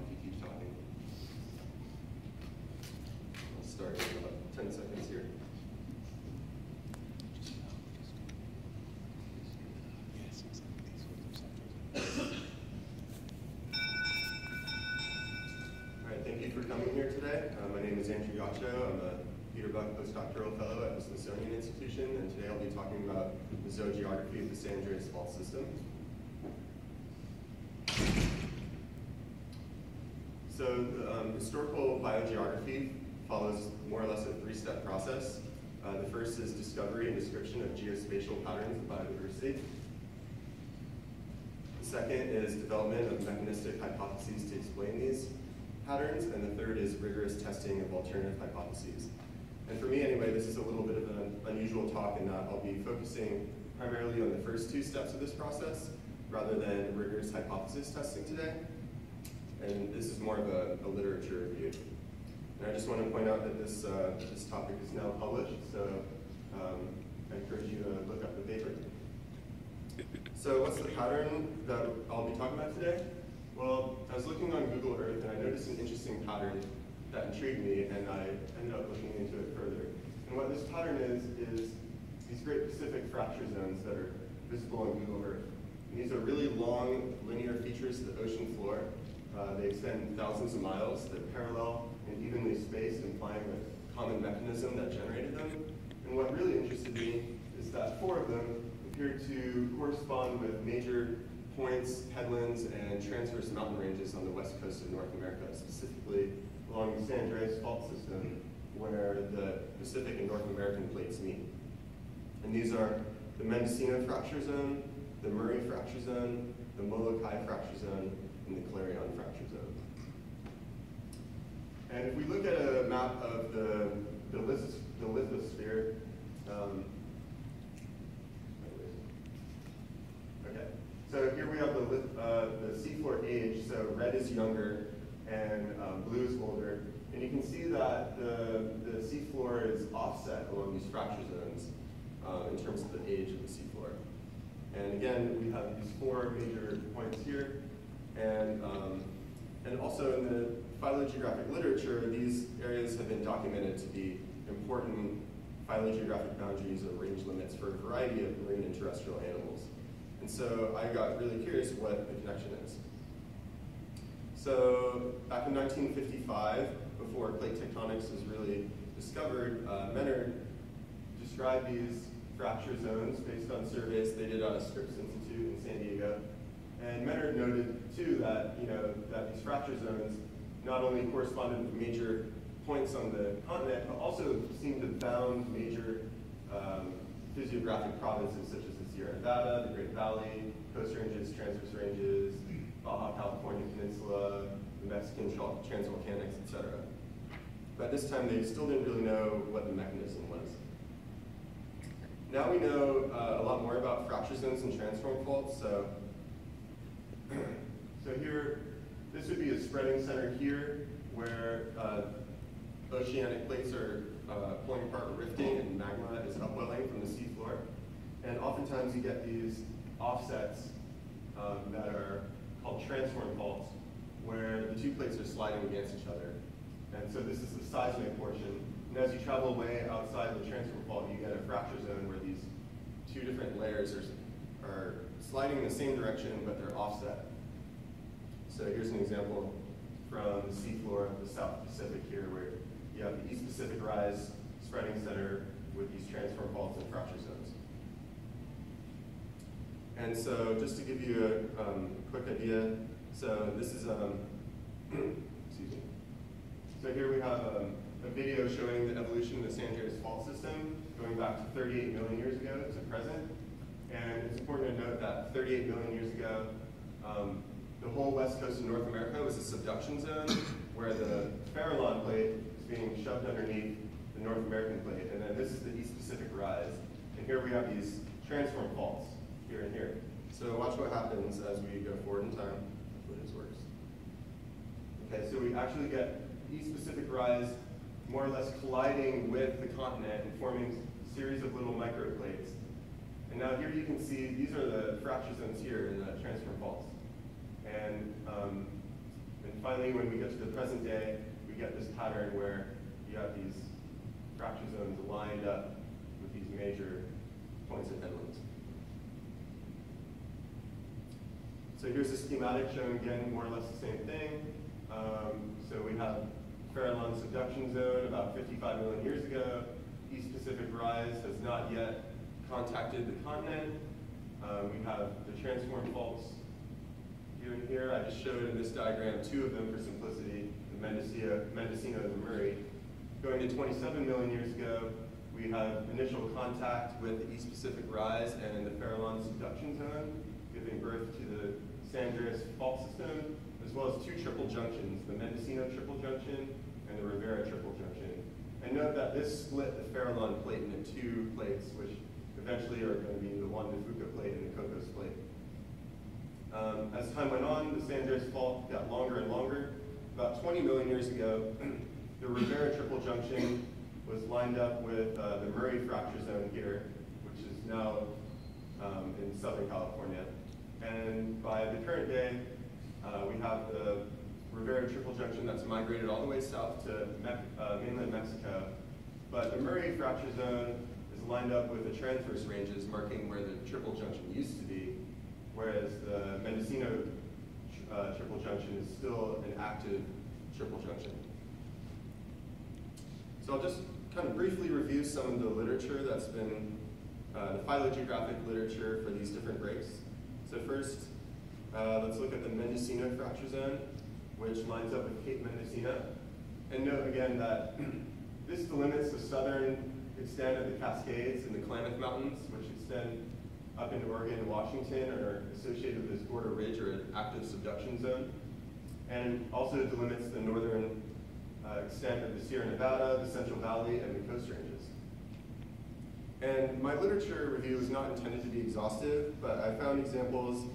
if you keep talking. I'll start in about 10 seconds here. All right, thank you for coming here today. My name is Gottscho. I'm a Peter Buck postdoctoral fellow at the Smithsonian Institution, and today I'll be talking about the zoogeography of the San Andreas Fault System. So the historical biogeography follows more or less a three-step process. The first is discovery and description of geospatial patterns of biodiversity. The second is development of mechanistic hypotheses to explain these patterns, and the third is rigorous testing of alternative hypotheses. And for me anyway, this is a little bit of an unusual talk in that I'll be focusing primarily on the first two steps of this process rather than rigorous hypothesis testing today. And this is more of a literature review. And I just want to point out that this topic is now published, so I encourage you to look up the paper. So what's the pattern that I'll be talking about today? Well, I was looking on Google Earth and I noticed an interesting pattern that intrigued me, and I ended up looking into it further. And what this pattern is these great Pacific fracture zones that are visible on Google Earth. And these are really long linear features of the ocean floor. They extend thousands of miles. They're parallel and evenly spaced, implying a common mechanism that generated them. And what really interested me is that 4 of them appear to correspond with major points, headlands, and transverse mountain ranges on the west coast of North America, specifically along the San Andreas Fault System, where the Pacific and North American plates meet. And these are the Mendocino fracture zone, the Murray fracture zone, the Molokai fracture zone, and the Clarion fracture zone. And if we look at a map of the lithosphere, okay, so here we have the seafloor age. So red is younger and blue is older. And you can see that the seafloor is offset along these fracture zones in terms of the age of the seafloor. And again, we have these 4 major points here. And also in the phylogeographic literature, these areas have been documented to be important phylogeographic boundaries or range limits for a variety of marine and terrestrial animals. And so I got really curious what the connection is. So back in 1955, before plate tectonics was really discovered, Menard described these fracture zones based on surveys they did out of Scripps Institute in San Diego. And Menard noted too that that these fracture zones not only corresponded with major points on the continent, but also seemed to bound major physiographic provinces such as the Sierra Nevada, the Great Valley, Coast Ranges, Transverse Ranges, Baja California Peninsula, the Mexican Transvolcanics, etc. But this time they still didn't really know what the mechanism was. Now we know a lot more about fracture zones and transform faults. So here, this would be a spreading center here where oceanic plates are pulling apart or rifting and magma is upwelling from the seafloor. And oftentimes you get these offsets that are called transform faults, where the 2 plates are sliding against each other. And so this is the seismic portion. And as you travel away outside the transform fault, you get a fracture zone where these 2 different layers are sliding in the same direction, but they're offset. So here's an example from the seafloor of the South Pacific here, where you have the East Pacific Rise spreading center with these transform faults and fracture zones. And so just to give you a quick idea, so this is, excuse me. So here we have a video showing the evolution of the San Andreas Fault System going back to 38 million years ago to present. And it's important to note that 38 million years ago, the whole west coast of North America was a subduction zone where the Farallon plate is being shoved underneath the North American plate. And then this is the East Pacific Rise. And here we have these transform faults here and here. So watch what happens as we go forward in time. Hopefully this works. Okay, so we actually get East Pacific Rise more or less colliding with the continent and forming a series of little microplates. And now here you can see these are the fracture zones here in the transform faults. And finally, when we get to the present day, we get this pattern where you have these fracture zones lined up with these major points of headlands. So here's a schematic showing, again, more or less the same thing. So we have Farallon subduction zone about 55 million years ago. East Pacific rise has not yet contacted the continent. We have the transform faults here and here. I just showed in this diagram two of them for simplicity, the Mendocino and the Murray. Going to 27 million years ago, we have initial contact with the East Pacific rise and the Farallon subduction zone, giving birth to the San Andreas fault system, as well as two triple junctions, the Mendocino triple junction and the Rivera triple junction. And note that this split the Farallon plate into two plates, which eventually are going to be the Juan de Fuca plate and the Cocos plate. As time went on, the San Andreas fault got longer and longer. About 20 million years ago, the Rivera triple junction was lined up with the Murray fracture zone here, which is now in Southern California. And by the current day, we have the Rivera triple junction that's migrated all the way south to mainland Mexico. But the Murray fracture zone is lined up with the transverse ranges marking where the triple junction used to be, whereas the Mendocino triple junction is still an active triple junction. So I'll just kind of briefly review some of the literature that's been, the phylogeographic literature for these different breaks. So first, let's look at the Mendocino fracture zone, which lines up with Cape Mendocino. And note again that this delimits the southern extent of the Cascades and the Klamath Mountains, which extend up into Oregon and Washington and are associated with this Gorda Ridge or an active subduction zone. And also delimits the northern extent of the Sierra Nevada, the Central Valley, and the Coast Ranges. And my literature review is not intended to be exhaustive, but I found examples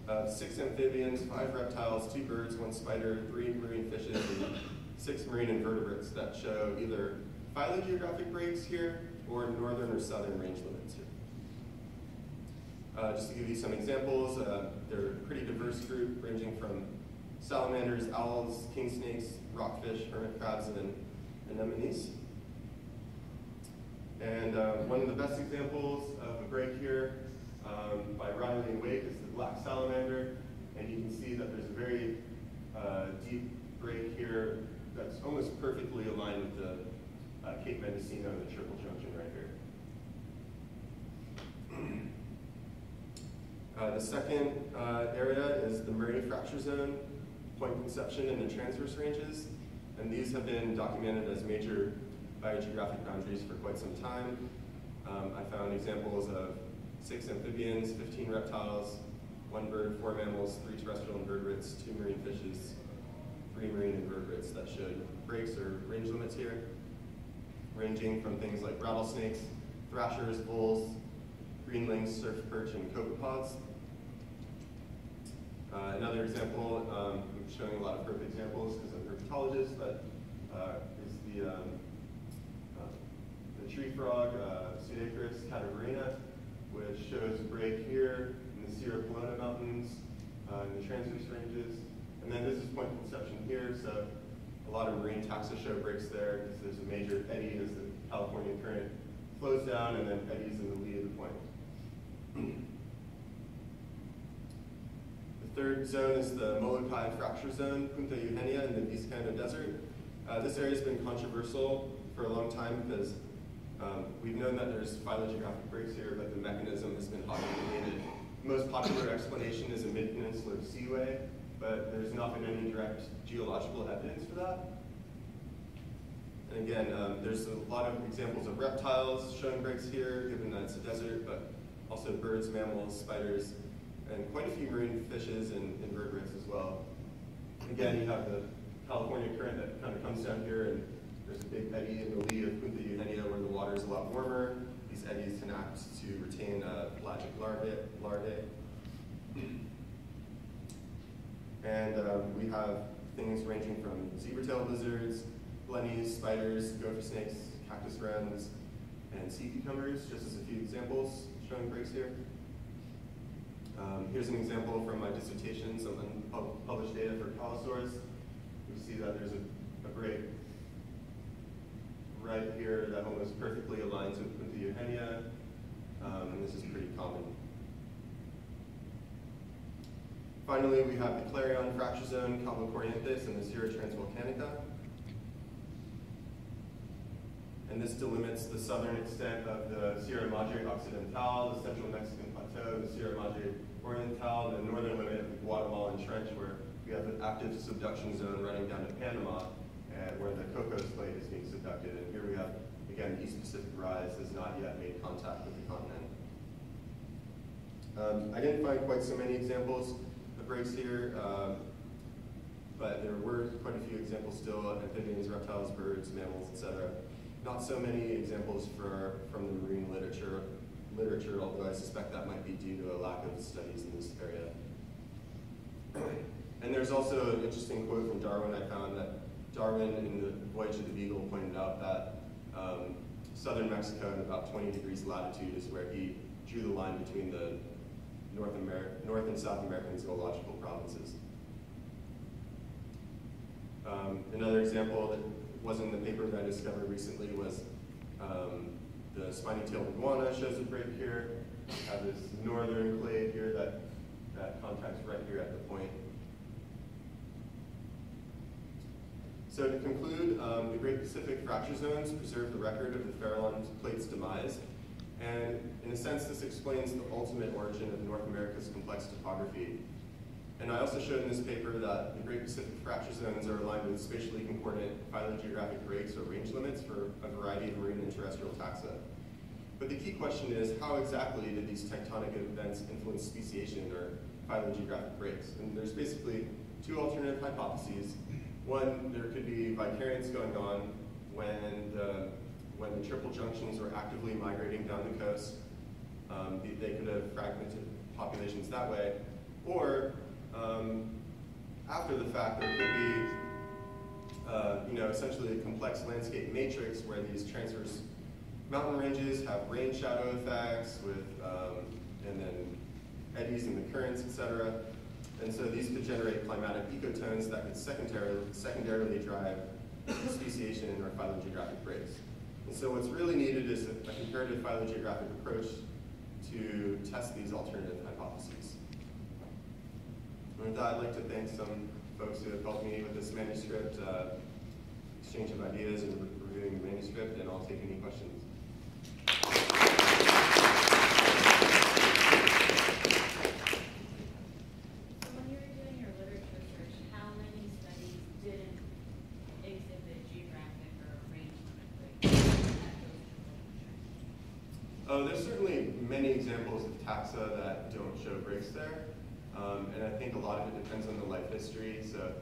of 6 amphibians, 5 reptiles, 2 birds, 1 spider, 3 marine fishes, and 6 marine invertebrates that show either phylogeographic breaks here or northern or southern range limits here. Just to give you some examples, they're a pretty diverse group ranging from salamanders, owls, king snakes, rockfish, hermit crabs, and anemones. And one of the best examples of a break here by Riley and Wake is the black salamander. And you can see that there's a very deep break here that's almost perfectly aligned with the Cape Mendocino and the triple junction right here. The second area is the Murray fracture zone, point conception, and the transverse ranges. And these have been documented as major biogeographic boundaries for quite some time. I found examples of 6 amphibians, 15 reptiles, 1 bird, 4 mammals, 3 terrestrial invertebrates, 2 marine fishes, 3 marine invertebrates that showed breaks or range limits here, ranging from things like rattlesnakes, thrashers, voles, green lynx, surf perch, and copepods. Another example, I'm showing a lot of herp examples because I'm a herpetologist, but is the tree frog, Pseudacorus catavarina, which shows a break here in the Sierra Pelona Mountains, in the transverse ranges. And then this is point conception here, so a lot of marine taxa show breaks there because there's a major eddy as the California current flows down and then eddies in the lee of the point. The third zone is the Molokai fracture zone, Punta Eugenia in the Vizcaya Desert. This area has been controversial for a long time because we've known that there's phylogeographic breaks here, but the mechanism has been hotly debated. The most popular explanation is a mid-peninsular seaway, but there's not been any direct geological evidence for that. And again, there's a lot of examples of reptiles showing breaks here, given that it's a desert, but also birds, mammals, spiders, and quite a few marine fishes and invertebrates as well. Again, you have the California current that kind of comes down here, and there's a big eddy in the lee of Punta Eugenia where the water is a lot warmer. These eddies can act to retain pelagic larvae. And we have things ranging from zebra-tailed lizards, blennies, spiders, gopher snakes, cactus wrens, and sea cucumbers, just as a few examples showing breaks here. Here's an example from my dissertation, some unpublished data for calosaurs. we see that there's a break right here that almost perfectly aligns with the Eugenia, and this is pretty common. Finally, we have the Clarion fracture zone, Cabo Corrientes, and the Sierra Transvolcanica. And this delimits the southern extent of the Sierra Madre Occidental, the central Mexican plateau, the Sierra Madre Oriental, the northern limit of the Guatemalan Trench, where we have an active subduction zone running down to Panama, where the Cocos Plate is being subducted. And here we have, again, the East Pacific rise has not yet made contact with the continent. I didn't find quite so many examples of breaks here, but there were quite a few examples still: amphibians, reptiles, birds, mammals, etc. Not so many examples from the marine literature, although I suspect that might be due to a lack of studies in this area. And there's also an interesting quote from Darwin I found, that Darwin in the Voyage of the Beagle pointed out that southern Mexico at about 20 degrees latitude is where he drew the line between the North and South American zoological provinces. Another example that wasn't in the paper that I discovered recently was the spiny-tailed iguana shows a break here. We have this northern clade here that contacts right here at the point. So to conclude, the Great Pacific fracture zones preserve the record of the Farallon Plate's demise. And in a sense, this explains the ultimate origin of North America's complex topography. And I also showed in this paper that the Great Pacific fracture zones are aligned with spatially concordant phylogeographic breaks or range limits for a variety of marine and terrestrial taxa. But the key question is, how exactly did these tectonic events influence speciation or phylogeographic breaks? And there's basically two alternative hypotheses. One, there could be vicariance going on when the triple junctions were actively migrating down the coast. They could have fragmented populations that way. Or after the fact, there could be essentially a complex landscape matrix where these transverse mountain ranges have rain shadow effects with, and then eddies in the currents, etc. And so these could generate climatic ecotones that could secondarily drive speciation or phylogeographic breaks. And so what's really needed is a comparative phylogeographic approach to test these alternative hypotheses. And with that, I'd like to thank some folks who have helped me with this manuscript, exchange of ideas and reviewing the manuscript, and I'll take any questions. There's certainly many examples of taxa that don't show breaks there, and I think a lot of it depends on the life history. So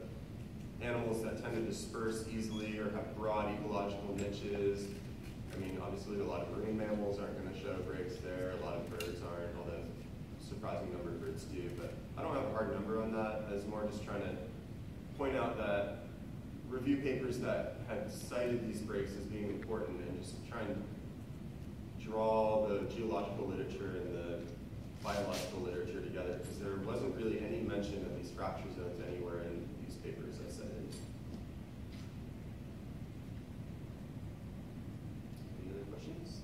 animals that tend to disperse easily or have broad ecological niches. I mean, obviously a lot of marine mammals aren't going to show breaks there, a lot of birds aren't, although a surprising number of birds do, but I don't have a hard number on that. I was more just trying to point out that review papers that had cited these breaks as being important and just trying to draw the geological literature and the biological literature together, because there wasn't really any mention of these fracture zones anywhere in these papers I cited. Any other questions?